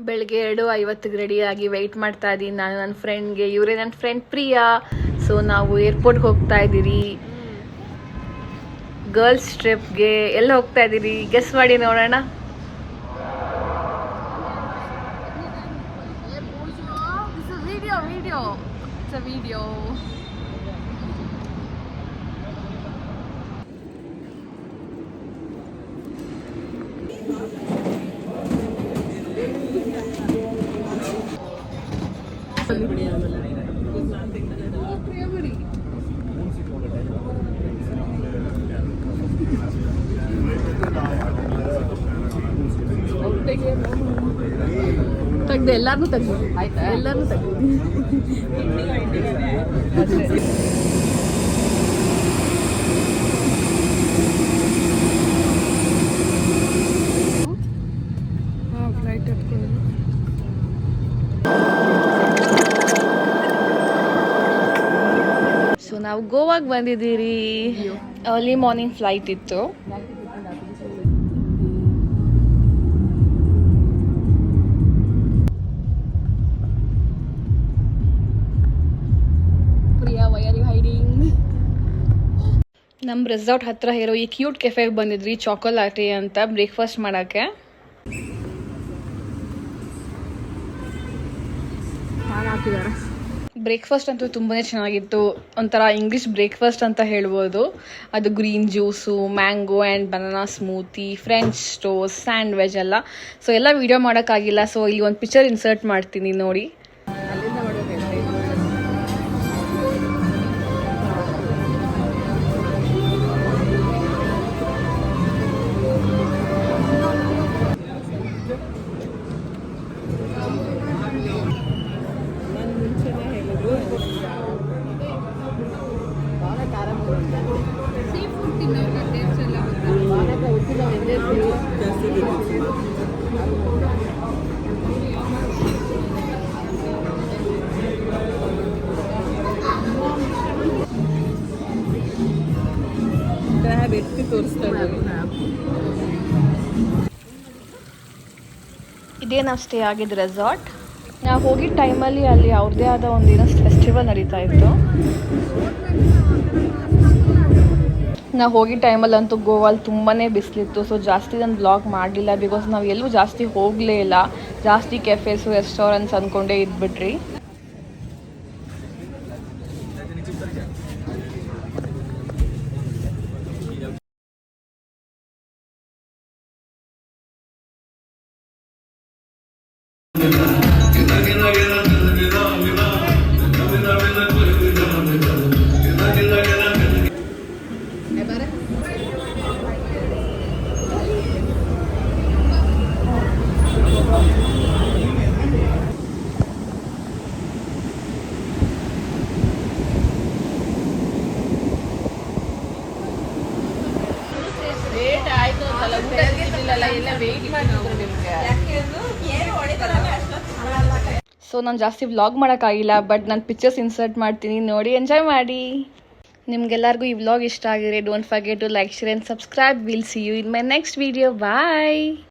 ಬೆಳಗ್ಗೆ 2:50ಗೆ ರೆಡಿಯಾಗಿ ವೆಯ್ಟ್ ಮಾಡ್ತಾ ಇದ್ದೀನಿ ನಾನು ನನ್ನ ಫ್ರೆಂಡ್ಗೆ. ಇವರೇ ನನ್ನ ಫ್ರೆಂಡ್ ಪ್ರಿಯಾ. ಸೊ ನಾವು ಏರ್ಪೋರ್ಟ್ಗೆ ಹೋಗ್ತಾ ಇದ್ದೀರಿ, ಗರ್ಲ್ಸ್ ಟ್ರಿಪ್ಗೆ. ಎಲ್ಲ ಹೋಗ್ತಾ ಇದ್ದೀರಿ ಗೆಸ್ ಮಾಡಿ ನೋಡೋಣ. ವಿಡಿಯೋ ತೆಗ್ದು ಎಲ್ಲಾರನ್ನೂ ತೆಗ್ದು ಆಯ್ತಾ, ಎಲ್ಲಾರನ್ನೂ ತೆಗ್ದು. ಸೊ ನಾವು ಗೋವಾಗೆ ಬಂದಿದ್ದೀರಿ. ಅರ್ಲಿ ಮಾರ್ನಿಂಗ್ ಫ್ಲೈಟ್ ಇತ್ತು. ನಮ್ಮ ರೆಸಾರ್ಟ್ ಹತ್ರ ಇರೋ ಈ ಕ್ಯೂಟ್ ಕೆಫೆಗೆ ಬಂದಿದ್ರಿ, ಚಾಕೊಲಾಟಿ ಅಂತ, ಬ್ರೇಕ್ಫಾಸ್ಟ್ ಮಾಡೋಕ್ಕೆ. ಬ್ರೇಕ್ಫಾಸ್ಟ್ ಅಂತೂ ತುಂಬಾ ಚೆನ್ನಾಗಿತ್ತು. ಒಂಥರ ಇಂಗ್ಲೀಷ್ ಬ್ರೇಕ್ಫಾಸ್ಟ್ ಅಂತ ಹೇಳ್ಬೋದು. ಅದು green juice, mango and banana smoothie, French toast, sandwich ಎಲ್ಲ. ಸೊ ಎಲ್ಲ ವೀಡಿಯೋ ಮಾಡೋಕ್ಕಾಗಿಲ್ಲ, ಸೊ ಇಲ್ಲಿ ಒಂದು ಪಿಕ್ಚರ್ ಇನ್ಸರ್ಟ್ ಮಾಡ್ತೀನಿ ನೋಡಿ. ಇದೇ ನಾವು ಸ್ಟೇ ಆಗಿದ್ದು ರೆಸಾರ್ಟ್. ನಾವು ಹೋಗಿದ್ದ ಟೈಮಲ್ಲಿ ಅಲ್ಲಿ ಅವ್ರದ್ದೇ ಆದ ಒಂದಿನ ಫೆಸ್ಟಿವಲ್ ನಡೀತಾ ಇತ್ತು. ನಾವು ಹೋಗಿದ್ದ ಟೈಮಲ್ಲಿ ಅಂತೂ ಗೋವಾಲ್ ತುಂಬಾ ಬಿಸಿಲಿತ್ತು. ಸೊ ಜಾಸ್ತಿ ನಾನು ಬ್ಲಾಗ್ ಮಾಡಲಿಲ್ಲ, ಬಿಕಾಸ್ ನಾವು ಎಲ್ಲೂ ಜಾಸ್ತಿ ಹೋಗಲೇ ಇಲ್ಲ. ಜಾಸ್ತಿ ಕೆಫೆಸು, ರೆಸ್ಟೋರೆಂಟ್ಸ್ ಅಂದ್ಕೊಂಡೇ ಇದ್ಬಿಟ್ರಿ. ಸೊ ನಾನು ಜಾಸ್ತಿ ವ್ಲಾಗ್ ಮಾಡೋಕ್ಕಾಗಿಲ್ಲ, ಬಟ್ ನಾನು ಪಿಕ್ಚರ್ಸ್ ಇನ್ಸರ್ಟ್ ಮಾಡ್ತೀನಿ, ನೋಡಿ ಎಂಜಾಯ್ ಮಾಡಿ. ನಿಮ್ಗೆಲ್ಲರಿಗೂ ಈ ವ್ಲಾಗ್ ಇಷ್ಟ ಆಗಿದ್ರೆ don't forget to like, share and subscribe. Will see you in my next video. Bye.